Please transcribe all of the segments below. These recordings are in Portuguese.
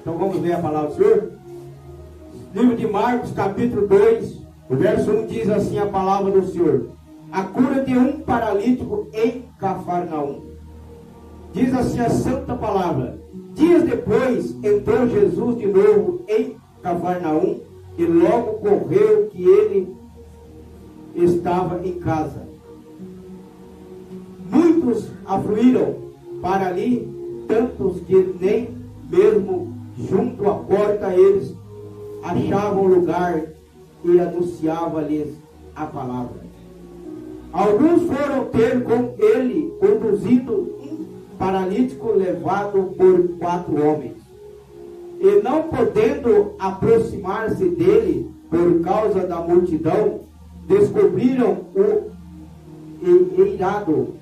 Então vamos ler a palavra do Senhor. Livro de Marcos, capítulo 2, o verso 1 diz assim a palavra do Senhor: a cura de um paralítico em Cafarnaum. Diz assim a santa palavra: dias depois entrou Jesus de novo em Cafarnaum, e logo correu que ele estava em casa. Muitos afluíram para ali, tantos que nem mesmo junto à porta eles achavam lugar, e anunciava-lhes a palavra. Alguns foram ter com ele conduzido um paralítico levado por 4 homens, e não podendo aproximar-se dele por causa da multidão, descobriram o eirado.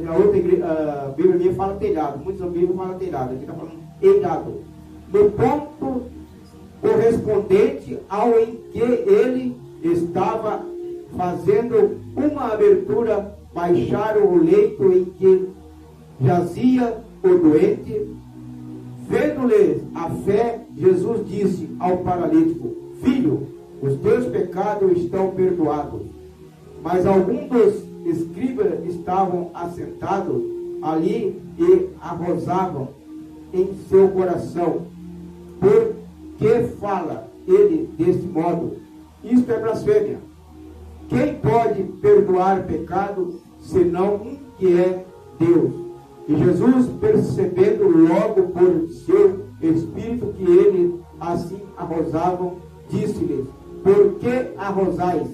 A outra igreja, a Bíblia minha fala telhado, muitos da Bíblia falam telhado, aqui está falando eirado, no ponto correspondente ao em que ele estava fazendo uma abertura, baixaram o leito em que jazia o doente. Vendo-lhes a fé, Jesus disse ao paralítico: filho, os teus pecados estão perdoados. Mas alguns dos escribas estavam assentados ali e arrozavam em seu coração: por que fala ele deste modo? Isto é blasfêmia. Quem pode perdoar pecado, senão um que é Deus? E Jesus, percebendo logo por seu espírito que eles assim arrozavam, disse-lhes: por que arrozais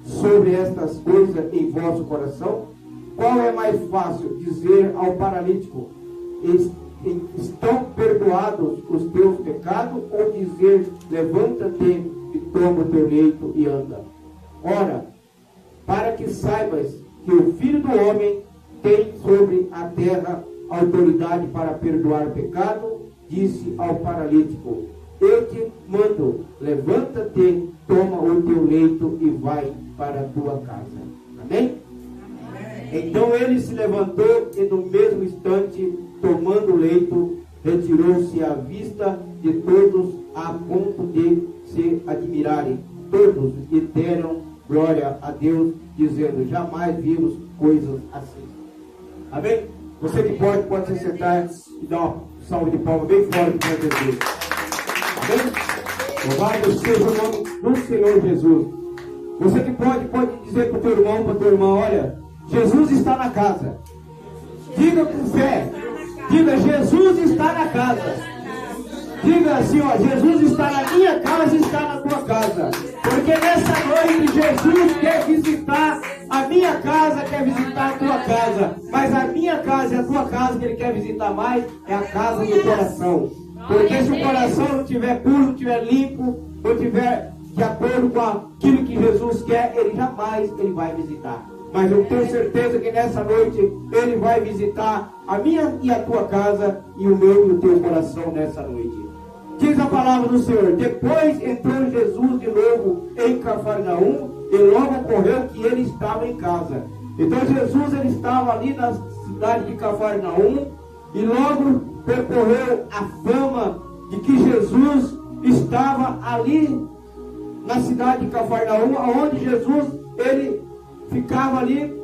sobre estas coisas em vosso coração? Qual é mais fácil dizer ao paralítico: estão perdoados os teus pecados, ou dizer: levanta-te e toma o teu leito e anda? Ora, para que saibas que o Filho do Homem tem sobre a terra autoridade para perdoar pecado, disse ao paralítico: eu te mando, levanta-te, toma o teu leito e vai para a tua casa. Amém? Então ele se levantou e no mesmo instante, tomando o leito, retirou-se à vista de todos, a ponto de se admirarem todos e deram glória a Deus, dizendo: jamais vimos coisas assim. Amém? Você que pode se sentar e dar uma salva de palmas bem forte para Jesus. Amém? Louvado seja o nome do Senhor Jesus. Você que pode dizer para o teu irmão, para a tua irmã: olha, Jesus está na casa. Diga com fé. Diga: Jesus está na casa. Diga assim: ó, Jesus está na minha casa e está na tua casa. Porque nessa noite Jesus quer visitar a minha casa, quer visitar a tua casa. Mas a minha casa e a tua casa que Ele quer visitar mais é a casa do coração. Porque se o coração não estiver puro, não estiver limpo, não estiver de acordo com aquilo que Jesus quer, Ele jamais vai visitar. Mas eu tenho certeza que nessa noite Ele vai visitar a minha e a tua casa, e o meu e o teu coração nessa noite. Diz a palavra do Senhor: depois entrou Jesus de novo em Cafarnaum, e logo ocorreu que ele estava em casa. Então Jesus ele estava ali na cidade de Cafarnaum, e logo percorreu a fama de que Jesus estava ali na cidade de Cafarnaum, onde Jesus ele ficava ali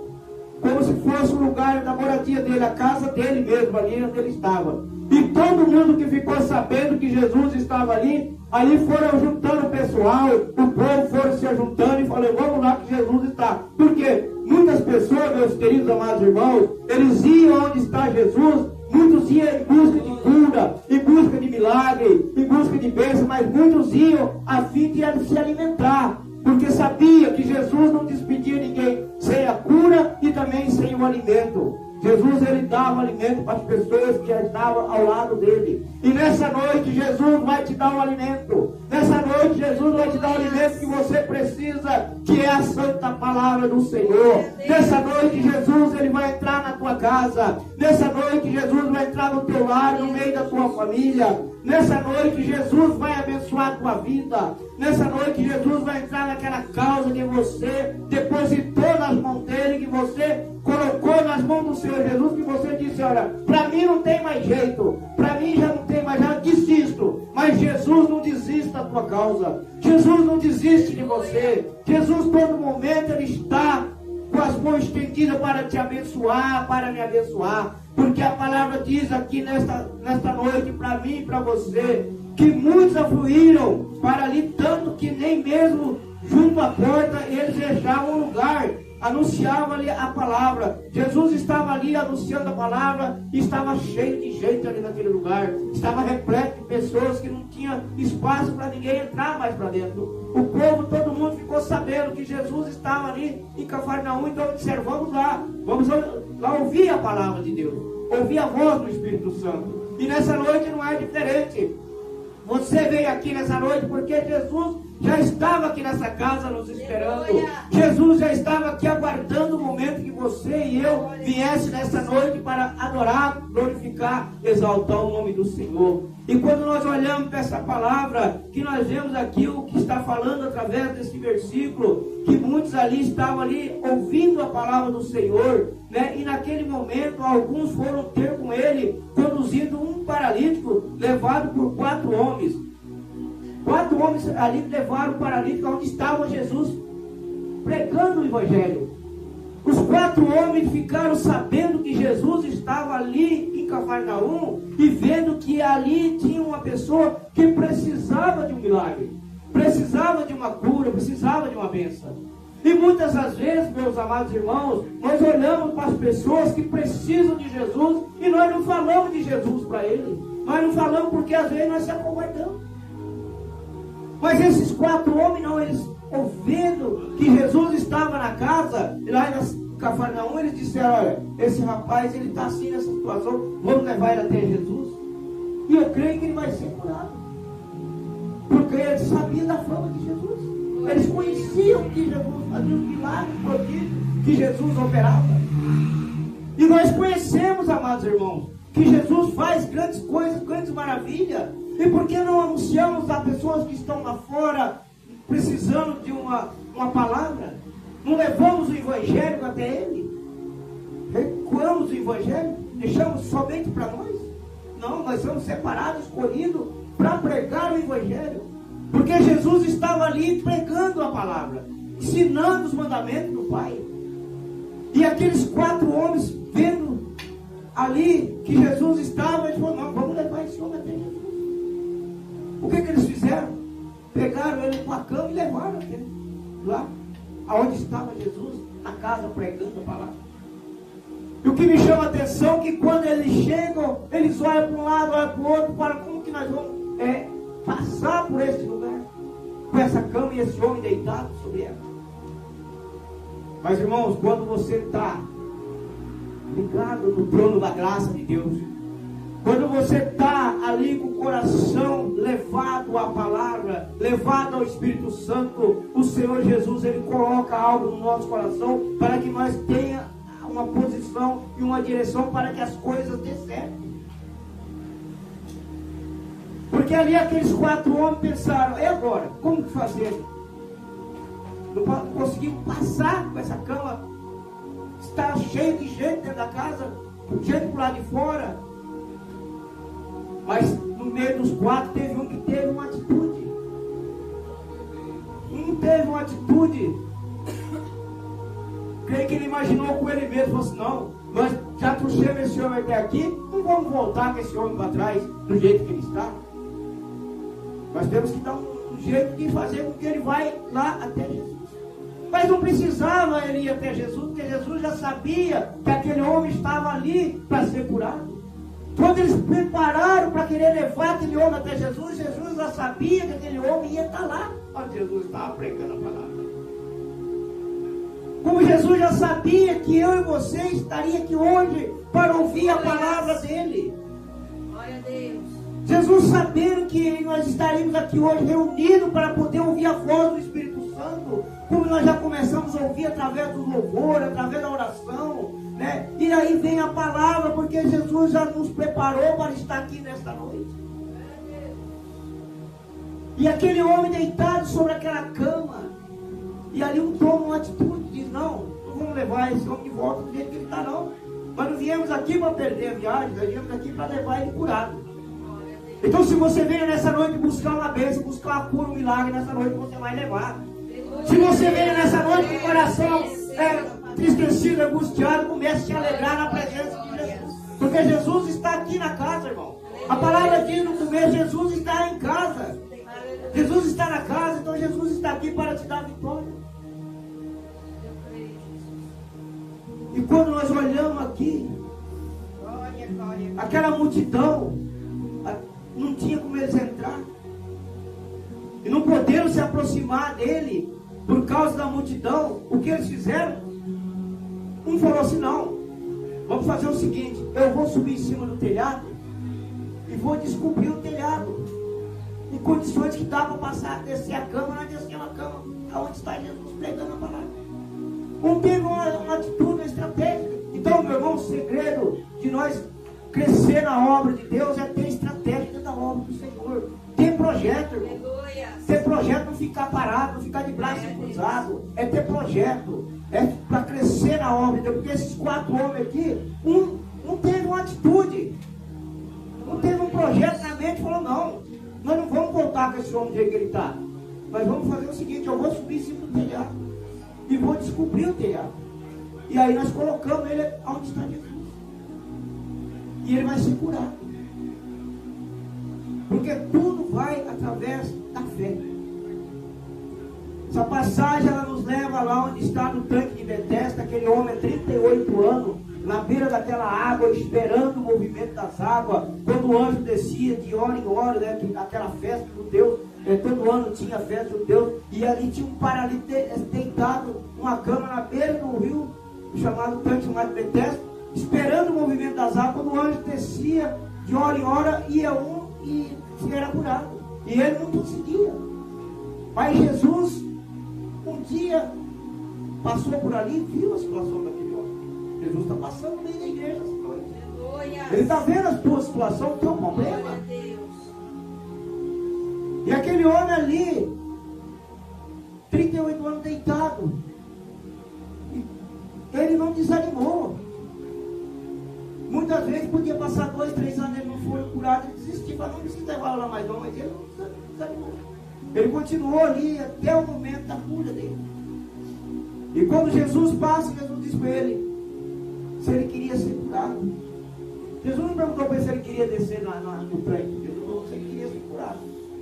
como se fosse o lugar da moradia dele, a casa dele mesmo, ali onde ele estava. E todo mundo que ficou sabendo que Jesus estava ali foram juntando o pessoal, o povo foram se ajuntando e falando: vamos lá que Jesus está. Porque muitas pessoas, meus queridos amados irmãos, eles iam onde está Jesus, muitos iam em busca de cura, em busca de milagre, em busca de bênção, mas muitos iam a fim de se alimentar, porque sabia que Jesus não despedia ninguém sem a cura e também sem o alimento. Jesus ele dava alimento para as pessoas que já estavam ao lado dele. E nessa noite Jesus vai te dar um alimento. Nessa noite Jesus vai te dar o alimento que você precisa, que é a santa palavra do Senhor. Nessa noite, Jesus, Ele vai entrar na tua casa. Nessa noite, Jesus vai entrar no teu lar, no meio da tua família. Nessa noite, Jesus vai abençoar a tua vida. Nessa noite, Jesus vai entrar naquela causa que você depositou nas mãos dele, que você colocou nas mãos do Senhor Jesus, que você disse: olha, para mim não tem mais jeito, para mim já não tem mais, já desisto. Mas Jesus não desiste da tua causa. Jesus não desiste de você. Jesus, todo momento, Ele está com as mãos estendidas para te abençoar, para me abençoar. Porque a palavra diz aqui nesta noite, para mim e para você, que muitos afluíram para ali, tanto que nem mesmo junto à porta eles deixavam o lugar. Anunciava ali a palavra. Jesus estava ali anunciando a palavra e estava cheio de gente ali naquele lugar. Estava repleto de pessoas que não tinha espaço para ninguém entrar mais para dentro. O povo, todo mundo ficou sabendo que Jesus estava ali em Cafarnaum. Então disseram: vamos lá ouvir a palavra de Deus, ouvir a voz do Espírito Santo. E nessa noite não é diferente. Você veio aqui nessa noite porque Jesus já estava aqui nessa casa nos esperando. Jesus já estava aqui aguardando o momento que você e eu viesse nessa noite para adorar, glorificar, exaltar o nome do Senhor. E quando nós olhamos para essa palavra, que nós vemos aqui o que está falando através desse versículo, que muitos ali estavam ali ouvindo a palavra do Senhor, né? E naquele momento alguns foram ter com ele, conduzindo um paralítico, levado por 4 homens. 4 homens ali levaram o paralítico onde estava Jesus pregando o Evangelho. Os 4 homens ficaram sabendo que Jesus estava ali em Cafarnaum e vendo que ali tinha uma pessoa que precisava de um milagre, precisava de uma cura, precisava de uma bênção. E muitas das vezes, meus amados irmãos, nós olhamos para as pessoas que precisam de Jesus e nós não falamos de Jesus para eles. Nós não falamos porque às vezes nós se acovardamos. Mas esses 4 homens não, eles ouvindo que Jesus estava na casa, lá em Cafarnaum, eles disseram: olha, esse rapaz, ele está assim nessa situação, vamos levar ele até Jesus. E eu creio que ele vai ser curado. Porque eles sabiam da fama de Jesus. Eles conheciam que Jesus fazia os milagres, que Jesus operava. E nós conhecemos, amados irmãos, que Jesus faz grandes coisas, grandes maravilhas. E por que não anunciamos a pessoas que estão lá fora precisando de uma palavra? Não levamos o Evangelho até ele? Recuamos o Evangelho? Deixamos somente para nós? Não, nós somos separados, escolhidos para pregar o Evangelho. Porque Jesus estava ali pregando a palavra, ensinando os mandamentos do Pai. E aqueles 4 homens vendo ali que Jesus estava, eles falaram: não, vamos levar esse homem até Jesus. O que eles fizeram? Pegaram ele com a cama e levaram até lá, aonde estava Jesus, na casa, pregando a palavra. E o que me chama a atenção é que quando eles chegam, eles olham para um lado, olham para o outro, falam: como que nós vamos passar por esse lugar, com essa cama e esse homem deitado sobre ela? Mas, irmãos, quando você está ligado no trono da graça de Deus, quando você está ali com o coração levado à palavra, levado ao Espírito Santo, o Senhor Jesus, Ele coloca algo no nosso coração para que nós tenhamos uma posição e uma direção para que as coisas dê certo. Porque ali aqueles 4 homens pensaram: e agora? Como fazer? Não conseguimos passar com essa cama. Está cheio de gente dentro da casa, gente por lá de fora. Mas no meio dos 4 teve um que teve uma atitude. Um teve uma atitude. Creio que ele imaginou com ele mesmo, falou assim: não, nós já trouxemos esse homem até aqui, não vamos voltar com esse homem para trás do jeito que ele está. Nós temos que dar um jeito de fazer com que ele vai lá até Jesus. Mas não precisava ele ir até Jesus, porque Jesus já sabia que aquele homem estava ali para ser curado. Quando eles prepararam para querer levar aquele homem até Jesus, Jesus já sabia que aquele homem ia estar lá onde Jesus estava pregando a palavra. Como Jesus já sabia que eu e você estaria aqui hoje para ouvir a palavra dele. Glória a Deus. Jesus, sabendo que nós estaríamos aqui hoje reunidos para poder ouvir a voz do Espírito Santo, como nós já começamos a ouvir através do louvor, através da oração, né? E aí vem a palavra, porque Jesus já nos preparou para estar aqui nesta noite. E aquele homem deitado sobre aquela cama, e ali toma uma atitude, diz: não vamos levar esse homem de volta do jeito que ele está, não. Nós não viemos aqui para perder a viagem, nós viemos aqui para levar ele curado. Então, se você veio nessa noite buscar uma bênção, buscar uma cura, um milagre, nessa noite você vai levar. Se você veio nessa noite com o coração tristecido, angustiado, comece a se alegrar na presença de Jesus. Porque Jesus está aqui na casa, irmão. A palavra diz no começo: Jesus está em casa. Jesus está na casa, então Jesus está aqui para te dar vitória. E quando nós olhamos aqui, aquela multidão, não tinha como eles entrar. E não poderam se aproximar dele por causa da multidão. O que eles fizeram? Um falou assim: não, vamos fazer o seguinte, eu vou subir em cima do telhado e vou descobrir o telhado. Em condições que dá para passar, descer a cama, nós descemos a cama aonde está Jesus pregando a palavra. Um teve uma atitude estratégica. Então, meu irmão, o segredo de nós crescer na obra de Deus é ter estratégia da obra do Senhor. Ter projeto, irmão. Ter projeto, não ficar parado, não ficar de braço cruzado. É ter projeto. É para crescer na obra de Deus. Porque esses 4 homens aqui, um teve uma atitude. Um teve um projeto na mente e falou: não, nós não vamos voltar com esse homem do jeito que ele está. Nós vamos fazer o seguinte: eu vou subir em cima do telhado e vou descobrir o telhado. E aí nós colocamos ele onde está Jesus. E ele vai ser curado. Porque tudo vai através da fé. Essa passagem ela nos leva lá onde está no tanque de Betesda. Aquele homem há 38 anos, na beira daquela água, esperando o movimento das águas. Quando o anjo descia de hora em hora, né, aquela festa do Deus, todo ano tinha festa do Deus. E ali tinha um paralítico deitado, uma cama na beira do rio, chamado tanque chamado Betesda, esperando o movimento das águas. Quando o anjo descia de hora em hora, ia um e era curado. E ele não conseguia. Mas Jesus, um dia, passou por ali e viu a situação daquele homem. Jesus está passando no meio da igreja essa noite. Ele está vendo a tua situação, o teu problema. E aquele homem ali, 38 anos deitado, ele não desanimou. Muitas vezes podia passar 2, 3 anos, ele não foi curado, ele desistiu, mas não precisa levar lá mais não, mas ele não desanimou. Ele continuou ali até o momento da cura dele. E quando Jesus passa, Jesus diz para ele se ele queria ser curado. Jesus não perguntou para ele se ele queria descer no tanque. Jesus perguntou se ele queria ser curado.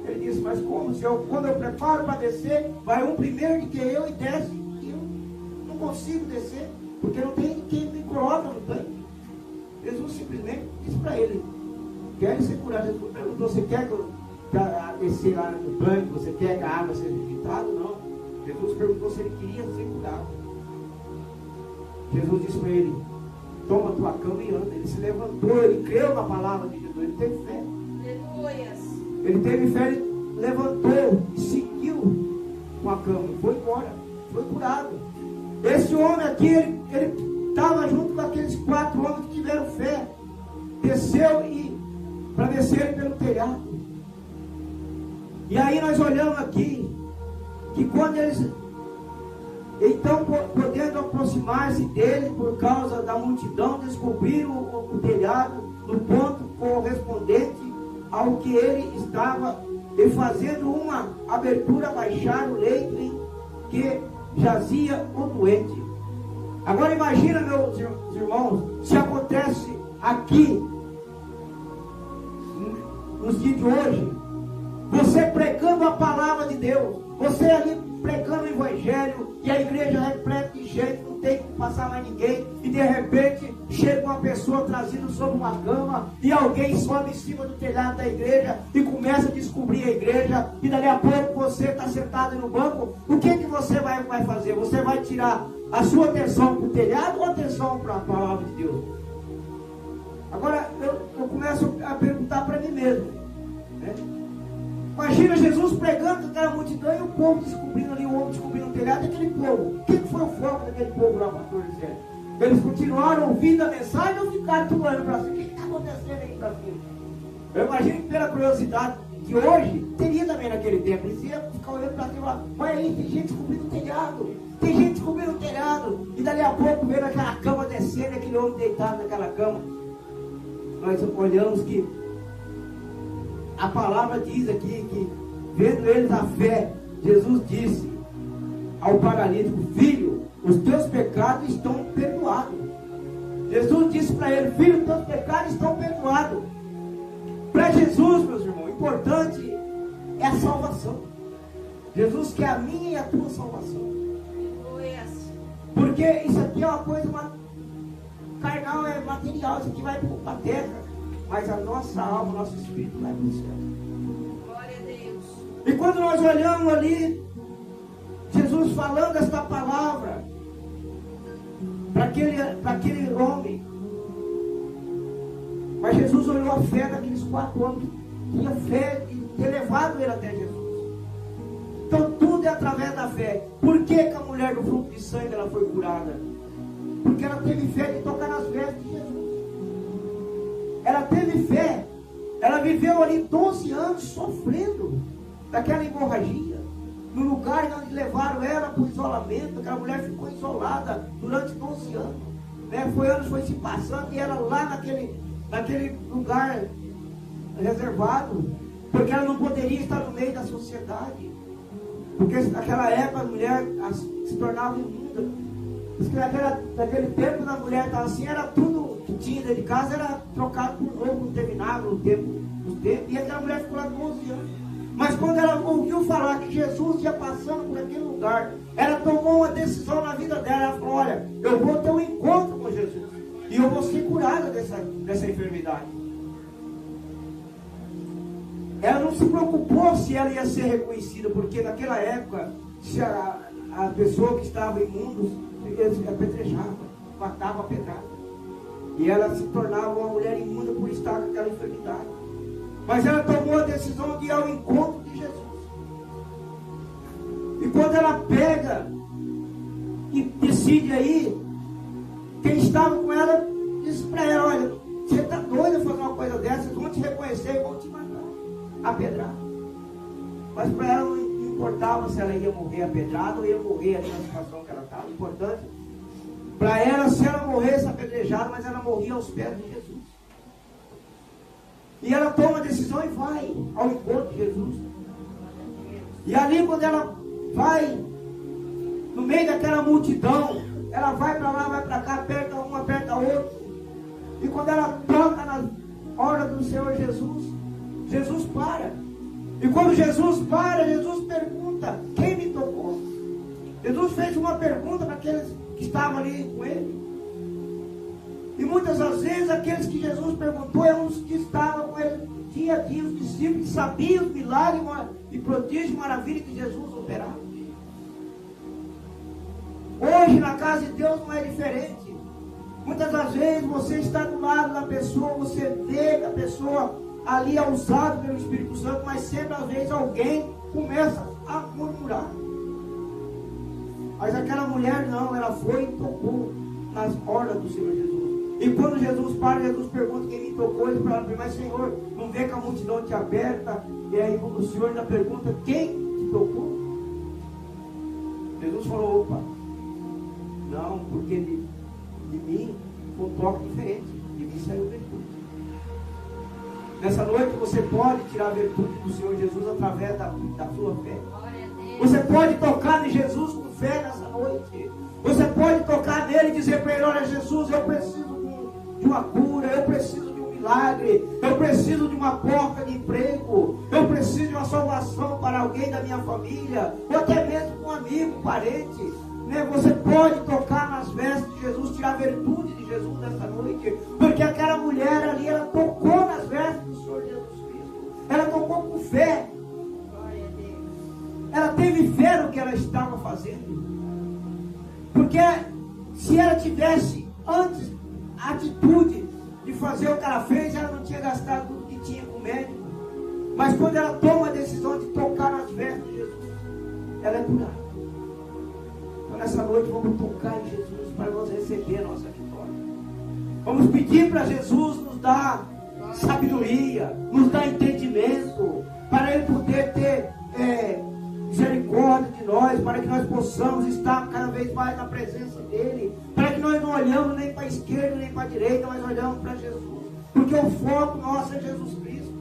Ele disse: mas como? Quando eu preparo para descer, vai um primeiro do que eu e desce. E eu não consigo descer, porque não tem quem me coloca no tanque. Jesus simplesmente disse para ele: quer ser curado? Jesus perguntou: você quer que eu descer lá no tanque? Você quer que a água seja evitada? Não. Jesus perguntou se ele queria ser curado. Jesus disse para ele: toma tua cama e anda. Ele se levantou, ele creu na palavra de Jesus, ele teve fé. Ele teve fé, ele levantou e seguiu com a cama, foi embora, foi curado. Esse homem aqui, ele estava junto com aqueles 4 homens que tiveram fé, desceu para descer pelo telhado. E aí nós olhamos aqui, que quando eles, então podendo aproximar-se dele por causa da multidão, descobriram o telhado no ponto correspondente ao que ele estava, e fazendo uma abertura, baixaram o leito em que jazia o doente. Agora imagina, meus irmãos, se acontece aqui, nos dias de hoje, você pregando a palavra de Deus, você ali pregando o evangelho, e a igreja repleta de gente, não tem que passar mais ninguém, e de repente chega uma pessoa trazida sobre uma cama, e alguém sobe em cima do telhado da igreja e começa a descobrir a igreja, e dali a pouco você está sentado no banco. O que você vai fazer? Você vai tirar a sua atenção para o telhado ou atenção para a palavra de Deus? Agora eu começo a perguntar para mim mesmo: né? Imagina Jesus pregando aquela multidão e o povo descobrindo ali, o homem descobrindo o telhado daquele povo. O que foi o foco daquele povo lá, pastor José? Eles continuaram ouvindo a mensagem ou ficaram tudo olhando para cima? O que está acontecendo aí para cima? Eu imagino que pela curiosidade que hoje, teria também naquele tempo, eles iam ficar olhando para cima e falar, olha aí, tem gente descobrindo o telhado, tem gente descobrindo o telhado, e dali a pouco vendo aquela cama descendo, aquele homem deitado naquela cama. Nós olhamos que a palavra diz aqui que, vendo eles a fé, Jesus disse ao paralítico, filho, os teus pecados estão perdoados. Jesus disse para ele, filho, os teus pecados estão perdoados. Para Jesus, meus irmãos, o importante é a salvação. Jesus quer a minha e a tua salvação. Porque isso aqui é uma coisa carnal, é material, isso aqui vai para a terra. Mas a nossa alma, o nosso espírito vai para o céu. Glória a Deus. E quando nós olhamos ali, Jesus falando esta palavra para aquele homem, mas Jesus olhou a fé daqueles 4 homens que tinha fé de ter levado ele até Jesus. Então tudo é através da fé. Por que a mulher do fruto de sangue ela foi curada? Porque ela teve fé de tocar nas vestes de Jesus. Ela teve fé. Ela viveu ali 12 anos sofrendo daquela hemorragia. No lugar onde levaram ela para o isolamento, aquela mulher ficou isolada durante 12 anos. Né? Anos foi se passando e ela lá naquele lugar reservado, porque ela não poderia estar no meio da sociedade, porque naquela época a mulher se tornava imunda. Naquele tempo a mulher estava assim, era tudo que tinha dentro de casa, era trocado por novo, não teve nada no tempo, e aquela mulher ficou lá 12 anos. Mas quando ela ouviu falar que Jesus ia passando por aquele lugar, ela tomou uma decisão na vida dela. Ela falou, olha, eu vou ter um encontro com Jesus e eu vou ser curada dessa enfermidade. Ela não se preocupou se ela ia ser reconhecida, porque naquela época, se a pessoa que estava imunda, eles apedrejavam, matavam a pedrada. E ela se tornava uma mulher imunda por estar com aquela enfermidade. Mas ela tomou a decisão de ir ao encontro de Jesus. E quando ela pega e decide aí, quem estava com ela disse para ela, olha, você está doida a fazer uma coisa dessa, eles vão te reconhecer e vão te matar apedrado. Mas para ela não importava se ela ia morrer apedrada ou ia morrer ali na situação que ela estava. O importante, para ela, se ela morresse apedrejada, mas ela morria aos pés de Jesus. E ela toma a decisão e vai ao encontro de Jesus. E ali quando ela vai, no meio daquela multidão, ela vai para lá, vai para cá, aperta um, aperta outro. E quando ela toca na hora do Senhor Jesus, Jesus para. E quando Jesus para, Jesus pergunta, quem me tocou? Jesus fez uma pergunta para aqueles que estavam ali com ele. E muitas das vezes aqueles que Jesus perguntou eram os que estavam com ele dia a dia, os discípulos que sabiam os milagres e prodígios e maravilhas que Jesus operava. Hoje na casa de Deus não é diferente. Muitas das vezes você está do lado da pessoa, você vê que a pessoa ali é usada pelo Espírito Santo, mas sempre às vezes alguém começa a murmurar. Mas aquela mulher não, ela foi e tocou nas orlas do Senhor Jesus. E quando Jesus para, Jesus pergunta quem me tocou, ele fala, mas Senhor, não vê que a multidão te aperta? E aí o Senhor ainda pergunta, quem te tocou? Jesus falou, opa, não, porque de mim foi um toque diferente, de mim saiu virtude. Nessa noite você pode tirar a virtude do Senhor Jesus através da sua fé. Você pode tocar em Jesus com fé nessa noite. Você pode tocar nele e dizer para ele, olha Jesus, eu preciso de uma cura, eu preciso de um milagre, eu preciso de uma porta de emprego, eu preciso de uma salvação para alguém da minha família, ou até mesmo um amigo, parente. Você pode tocar nas vestes de Jesus, tirar a virtude de Jesus nessa noite, porque aquela mulher ali, ela tocou nas vestes do Senhor Jesus Cristo, ela tocou com fé, ela teve fé no que ela estava fazendo, porque se ela tivesse antes a atitude de fazer o que ela fez, ela não tinha gastado tudo que tinha com o médico, Mas quando ela toma a decisão de tocar nas vestes de Jesus, ela é curada. Então nessa noite vamos tocar em Jesus para nós receber a nossa vitória. Vamos pedir para Jesus nos dar sabedoria, nos dar entendimento, para Ele poder ter misericórdia de nós, para que nós possamos estar cada vez mais na presença dEle, para que nós não olhamos nem para a esquerda nem para a direita, mas olhamos para Jesus, porque o foco nosso é Jesus Cristo.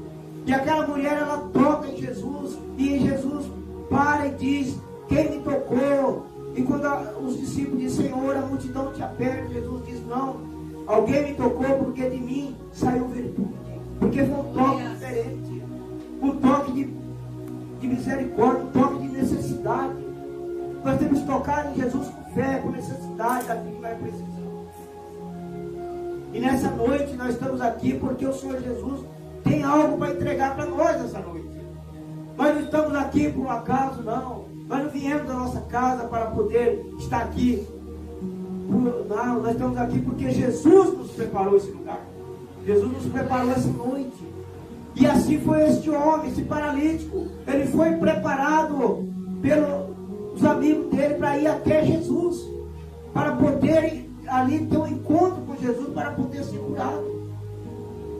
E aquela mulher, ela toca em Jesus, e Jesus para e diz: quem me tocou? E quando os discípulos dizem: Senhor, a multidão te aperta, Jesus diz: não, alguém me tocou porque de mim saiu virtude, porque foi um toque diferente, um toque de misericórdia, um toque de necessidade. Nós temos que tocar em Jesus com fé, com necessidade daquilo que nós precisamos. E nessa noite nós estamos aqui porque o Senhor Jesus tem algo para entregar para nós essa noite. Nós não estamos aqui por um acaso, não. Nós não viemos da nossa casa para poder estar aqui. Não, nós estamos aqui porque Jesus nos preparou esse lugar. Jesus nos preparou essa noite. E assim foi este homem, esse paralítico. Ele foi preparado pelos amigos dele para ir até Jesus, para poder ali ter um encontro com Jesus, para poder ser curado.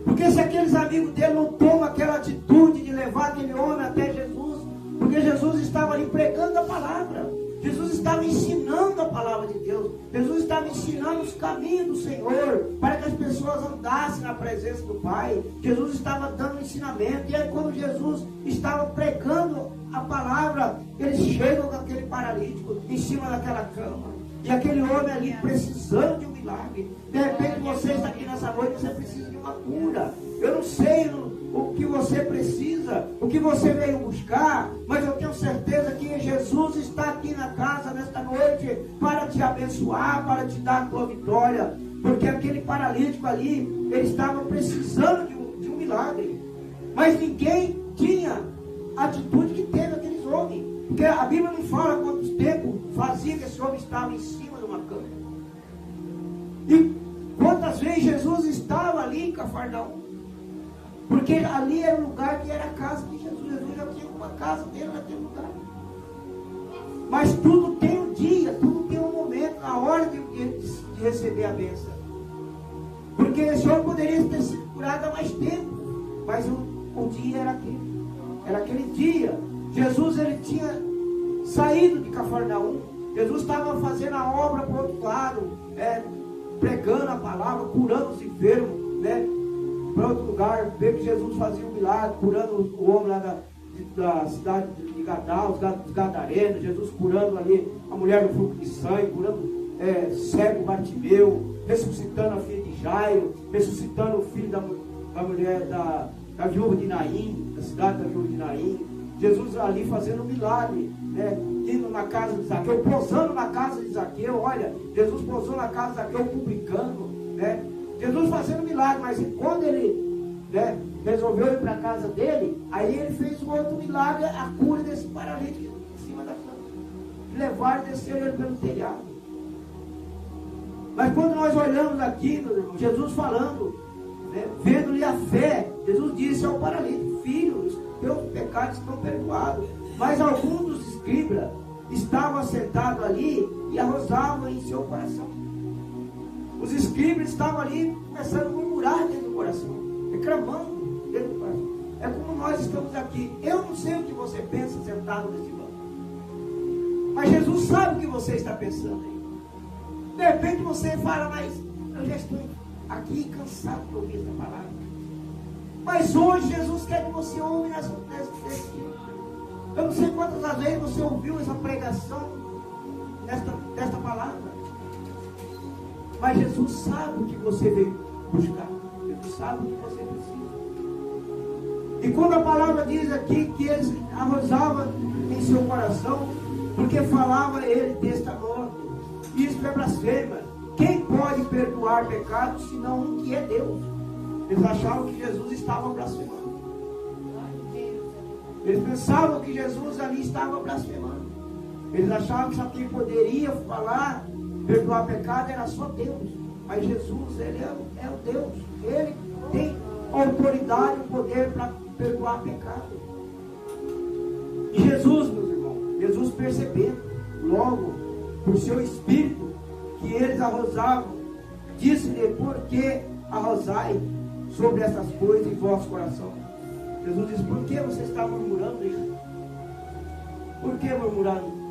Porque se aqueles amigos dele não tomam aquela atitude de levar aquele homem até Jesus, porque Jesus estava ali pregando a palavra, Jesus estava ensinando a palavra de Deus, Jesus estava ensinando os caminhos do Senhor, para que as pessoas andassem na presença do Pai. Jesus estava dando ensinamento. E aí quando Jesus estava pregando a palavra, eles chegam com aquele paralítico em cima daquela cama, e aquele homem ali precisando de um milagre. De repente você está aqui nessa noite, você precisa de uma cura. Eu não sei o que você precisa, o que você veio buscar, mas eu tenho certeza que Jesus está aqui na casa nesta noite para te abençoar, para te dar a tua vitória. Porque aquele paralítico ali, ele estava precisando de um milagre, mas ninguém tinha a atitude que teve aqueles homens. Porque a Bíblia não fala quantos tempos fazia que esse homem estava em cima de uma cama. E quantas vezes Jesus estava ali em Cafarnaum. Porque ali era o lugar que era a casa de Jesus. Jesus já tinha uma casa dele naquele lugar. Mas tudo tem um dia, tudo tem um momento, a hora de receber a bênção. Porque esse homem poderia ter sido curado há mais tempo. Mas o dia era aquele. Era aquele dia. Jesus, ele tinha saído de Cafarnaum. Jesus estava fazendo a obra para o outro lado, pregando a palavra, curando os enfermos, para outro lugar. Vê que Jesus fazia um milagre, curando o homem lá da cidade de Gadá, os gadarenos. Jesus curando ali a mulher do fluxo de sangue, curando cego Bartimeu, ressuscitando a filha de Jairo, ressuscitando o filho da mulher da viúva de Naim, da cidade da viúva de Naim. Jesus ali fazendo um milagre, indo na casa de Zaqueu, pousando na casa de Zaqueu. Olha, Jesus pousou na casa de Zaqueu, publicando, Jesus fazendo milagre. Mas quando ele resolveu ir para a casa dele, aí ele fez um outro milagre, a cura desse paralítico em cima da cama. Levaram e desceram ele pelo telhado. Mas quando nós olhamos aqui, meu irmão, Jesus falando, vendo-lhe a fé, Jesus disse ao paralítico: filho, os teus pecados estão perdoados. Mas alguns dos escribas estavam sentados ali e arrozavam em seu coração. Os escribas estavam ali começando a murmurar dentro do coração, reclamando dentro do coração. É como nós estamos aqui. Eu não sei o que você pensa sentado nesse banco, mas Jesus sabe o que você está pensando aí. De repente você fala: mas eu já estou aqui cansado de ouvir essa palavra. Mas hoje Jesus quer que você ouve nesse eu não sei quantas vezes você ouviu essa pregação desta palavra. Mas Jesus sabe o que você veio buscar. Jesus sabe o que você precisa. E quando a palavra diz aqui que eles arrojavam em seu coração, porque falava ele desta modo: isto é blasfêmia. Quem pode perdoar pecados senão um que é Deus? Eles achavam que Jesus estava blasfemando. Eles pensavam que Jesus ali estava blasfemando. Eles achavam que só quem poderia falar, perdoar pecado, era só Deus. Mas Jesus, ele é o Deus. Ele tem autoridade e poder para perdoar pecado. E Jesus, meus irmãos, Jesus percebendo, logo, por seu espírito, que eles arrojavam, disse-lhe: por que arrojai sobre essas coisas em vosso coração? Jesus disse: por que você está murmurando isso? Por que murmurando?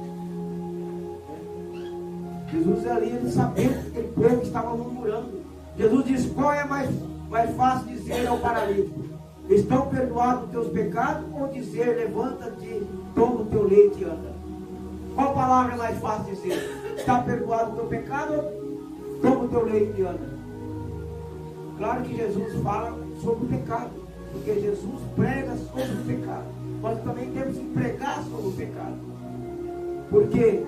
Jesus ali, ele sabia que aquele povo estava murmurando. Jesus disse: qual é mais fácil dizer ao paralítico: estão perdoados os teus pecados? Ou dizer: levanta-te, toma o teu leite e anda? Qual palavra é mais fácil dizer? Está perdoado o teu pecado? Ou toma o teu leite e anda? Claro que Jesus fala sobre o pecado, porque Jesus prega sobre o pecado. Nós também temos que pregar sobre o pecado, porque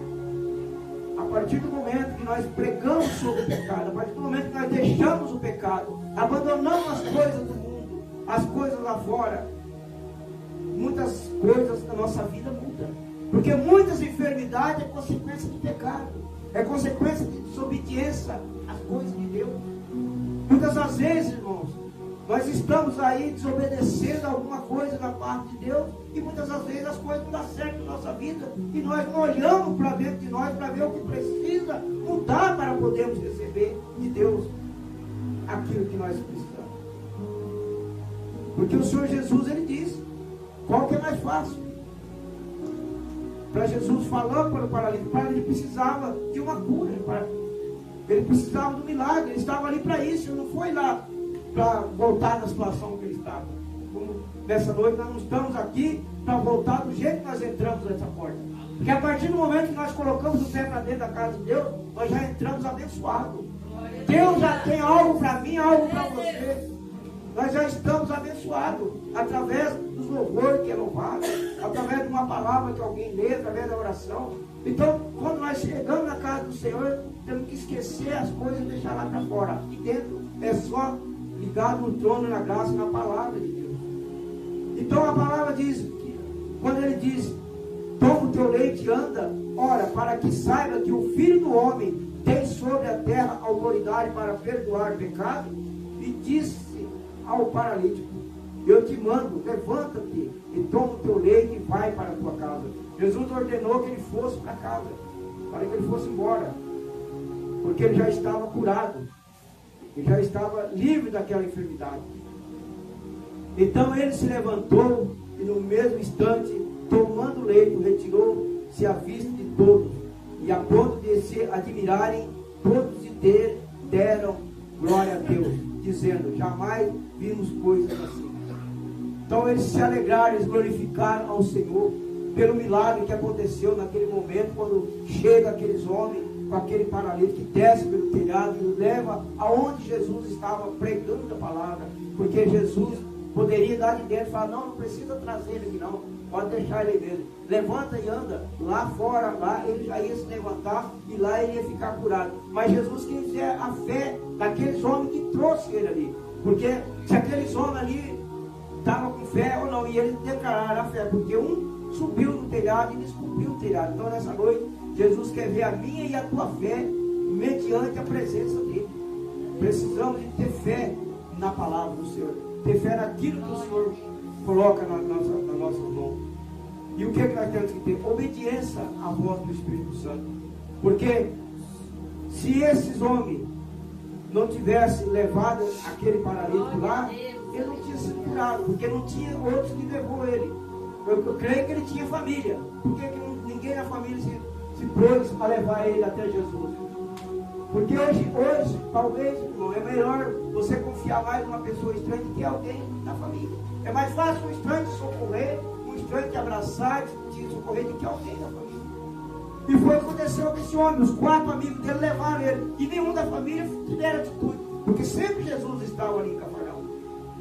a partir do momento que nós pregamos sobre o pecado, a partir do momento que nós deixamos o pecado, abandonamos as coisas do mundo, as coisas lá fora, muitas coisas da nossa vida mudam. Porque muitas enfermidades é consequência do pecado, é consequência de desobediência às coisas de Deus. Muitas das vezes, irmãos, nós estamos aí desobedecendo alguma coisa da parte de Deus, e muitas das vezes as coisas não dão certo na nossa vida, e nós não olhamos para dentro de nós para ver o que precisa mudar para podermos receber de Deus aquilo que nós precisamos. Porque o Senhor Jesus, ele disse: qual que é mais fácil? Para Jesus falando para o paralítico, ele precisava de uma cura, ele precisava do milagre, ele estava ali para isso, ele não foi lá para voltar na situação que ele estava. Como nessa noite nós não estamos aqui para voltar do jeito que nós entramos nessa porta. Porque a partir do momento que nós colocamos o pé para dentro da casa de Deus, nós já entramos abençoados. Deus já tem algo para mim, algo para você. Nós já estamos abençoados através dos louvores que é louvado, através de uma palavra que alguém lê, através da oração. Então, quando nós chegamos na casa do Senhor, temos que esquecer as coisas e deixar lá para fora. Aqui dentro é só ligado no trono, na graça e na palavra de Deus. Então a palavra diz, quando ele diz: toma o teu leite e anda, ora, para que saiba que o Filho do Homem tem sobre a terra autoridade para perdoar pecado, e disse ao paralítico: eu te mando, levanta-te e toma o teu leite e vai para a tua casa. Jesus ordenou que ele fosse para casa, para que ele fosse embora, porque ele já estava curado, ele já estava livre daquela enfermidade. Então ele se levantou e no mesmo instante, tomando o leito, retirou-se à vista de todos, e a ponto de se admirarem todos e deram glória a Deus, dizendo: jamais vimos coisas assim. Então eles se alegraram, eles glorificaram ao Senhor pelo milagre que aconteceu naquele momento, quando chega aqueles homens com aquele paralítico que desce pelo telhado e o leva aonde Jesus estava pregando a palavra, porque Jesus poderia dar de dentro e falar: não precisa trazer ele aqui não, pode deixar ele mesmo, levanta e anda. Lá fora, lá ele já ia se levantar e lá ele ia ficar curado. Mas Jesus quis ver a fé daqueles homens que trouxe ele ali, porque se aqueles homens ali estavam com fé ou não, e eles declararam a fé, porque um subiu no telhado e descobriu o telhado. Então nessa noite Jesus quer ver a minha e a tua fé mediante a presença dele. Precisamos de ter fé na palavra do Senhor, ter fé naquilo que o Senhor coloca na nossa mão. E o que é que nós temos que ter? Obediência à voz do Espírito Santo. Porque se esses homens não tivessem levado aquele paralítico lá, ele não tinha sido curado, porque não tinha outros que levou ele. Eu creio que ele tinha família. Por que ninguém na família se pôs a levar ele até Jesus? Porque hoje talvez, irmão, é melhor você confiar mais numa pessoa estranha do que alguém da família. É mais fácil um estranho te socorrer, um estranho te abraçar, te socorrer, do que alguém da família. E foi o que aconteceu com esse homem. Os 4 amigos dele levaram ele, e nenhum da família tiveram atitude, porque sempre Jesus estava ali em Cafarnaum.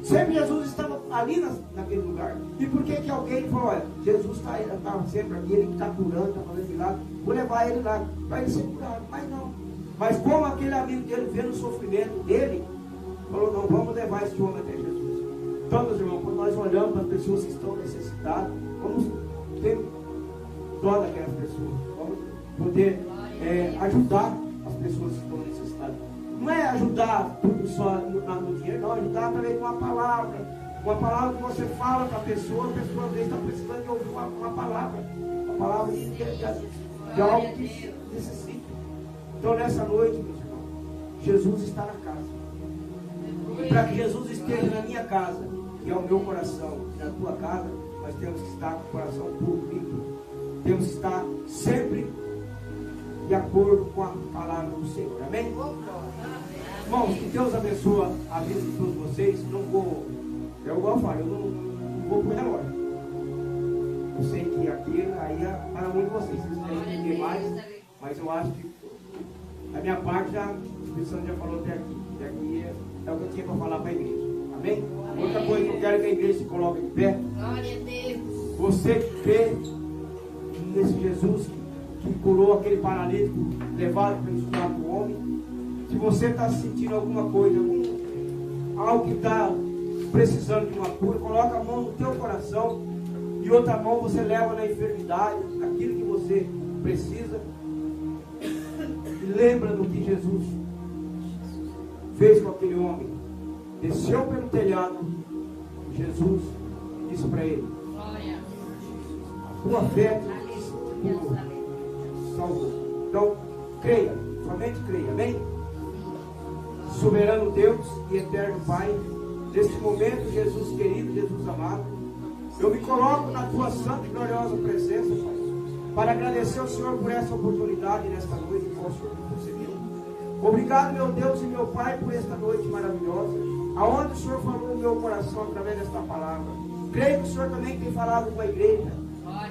Sempre Jesus estava ali naquele lugar. E por que alguém falou: olha, Jesus estava sempre aqui, ele está curando, está fazendo milagre, vou levar ele lá para ele ser curado? Mas não. Mas como aquele amigo dele vendo o sofrimento dele, falou: não, vamos levar esse homem até Jesus. Então, meus irmãos, quando nós olhamos para as pessoas que estão necessitadas, vamos ter dó daquelas pessoas, vamos poder ajudar as pessoas que estão necessitadas. Não é ajudar tudo só no dinheiro, não, ajudar através de uma palavra, Uma palavra que você fala para a pessoa às vezes está precisando de ouvir uma palavra de algo que necessita. Então nessa noite, meus irmãos, Jesus está na casa. E para que Jesus esteja na minha casa, que é o meu coração, e na tua casa, nós temos que estar com o coração puro, limpo. Temos que estar sempre de acordo com a palavra do Senhor. Amém? Irmãos, que Deus abençoe a vida de todos vocês. Não vou, eu igual eu falo, eu não vou pro relógio. Eu sei que aqui aí é para um de vocês. Vocês querem entender mais, mas eu acho que a minha parte já, o Espírito Santo já falou até aqui. E aqui é o que eu tinha para falar para a igreja. Amém? Outra coisa que eu quero que a igreja se coloque em pé. Glória a Deus. Você que crê nesse Jesus que curou aquele paralítico levado pelo Espírito homem. Se você está sentindo alguma coisa, algo que está precisando de uma cura, coloca a mão no teu coração e outra mão você leva na enfermidade, aquilo que você precisa. E lembra do que Jesus fez com aquele homem. Desceu pelo telhado, Jesus disse para ele: Glória. a tua fé salvou. Então, creia, somente creia, amém? Soberano Deus e eterno Pai, neste momento, Jesus querido, Jesus amado, eu me coloco na tua santa e gloriosa presença, Pai, para agradecer ao Senhor por essa oportunidade nesta noite que o Senhor me concedeu. Obrigado, meu Deus e meu Pai, por esta noite maravilhosa, aonde o Senhor falou no meu coração através desta palavra. Creio que o Senhor também tem falado com a igreja.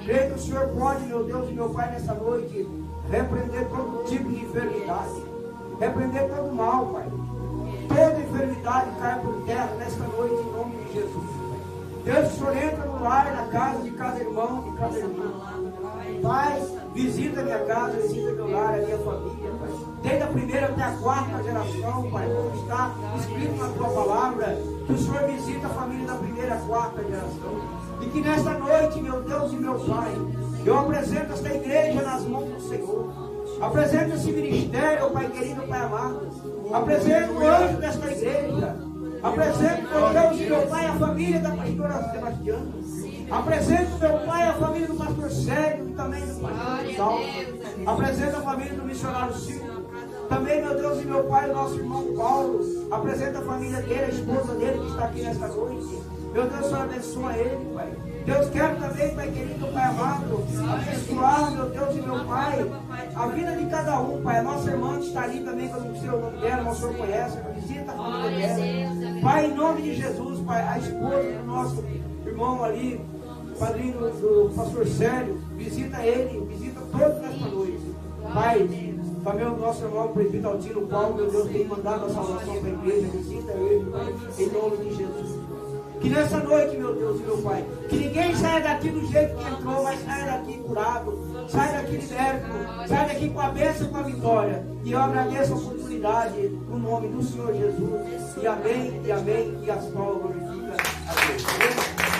Creio que o Senhor pode, meu Deus e meu Pai, nessa noite, repreender todo tipo de enfermidade, repreender todo mal, Pai. Toda enfermidade cai por terra nesta noite, em nome de Jesus. Deus, o Senhor entra no lar, na casa de cada irmão, de cada irmã. Pai, visita a minha casa, visita meu lar, a minha família, Pai. Desde a primeira até a quarta geração, Pai, como está escrito na tua palavra, que o Senhor visita a família da primeira a quarta geração. E que nesta noite, meu Deus e meu Pai, eu apresento esta igreja nas mãos do Senhor. Apresento esse ministério, Pai querido, Pai amado. Apresento o anjo desta igreja. Apresento, meu Deus e meu Pai, a família da pastora Sebastiana. Apresento, meu Pai, a família do pastor Sérgio e também do pastor Salvo. Apresento a família do missionário Silvio. Também, meu Deus e meu Pai, o nosso irmão Paulo. Apresenta a família dele, a esposa dele que está aqui nesta noite. Meu Deus, Senhor, abençoa ele, Pai. Deus, quero também, Pai querido, Pai amado, abençoar, meu Deus e meu Pai, a vida de cada um, Pai. A nossa irmã que está ali também, que eu não sei o nome dela, mas o Senhor conhece, visita a família dela. Pai, em nome de Jesus, Pai, a esposa do nosso irmão ali, padrinho do pastor Sérgio, visita ele, visita todos nesta noite. Pai, também o nosso irmão presbítero Altino Paulo, meu Deus, tem mandado a salvação para a igreja, visita ele, Pai, em nome de Jesus. Que nessa noite, meu Deus e meu Pai, que ninguém saia daqui do jeito que entrou, mas saia daqui curado, saia daqui liberto, saia daqui com a bênção e com a vitória. E eu agradeço a oportunidade no nome do Senhor Jesus. E amém, e as palmas glorificam a Deus.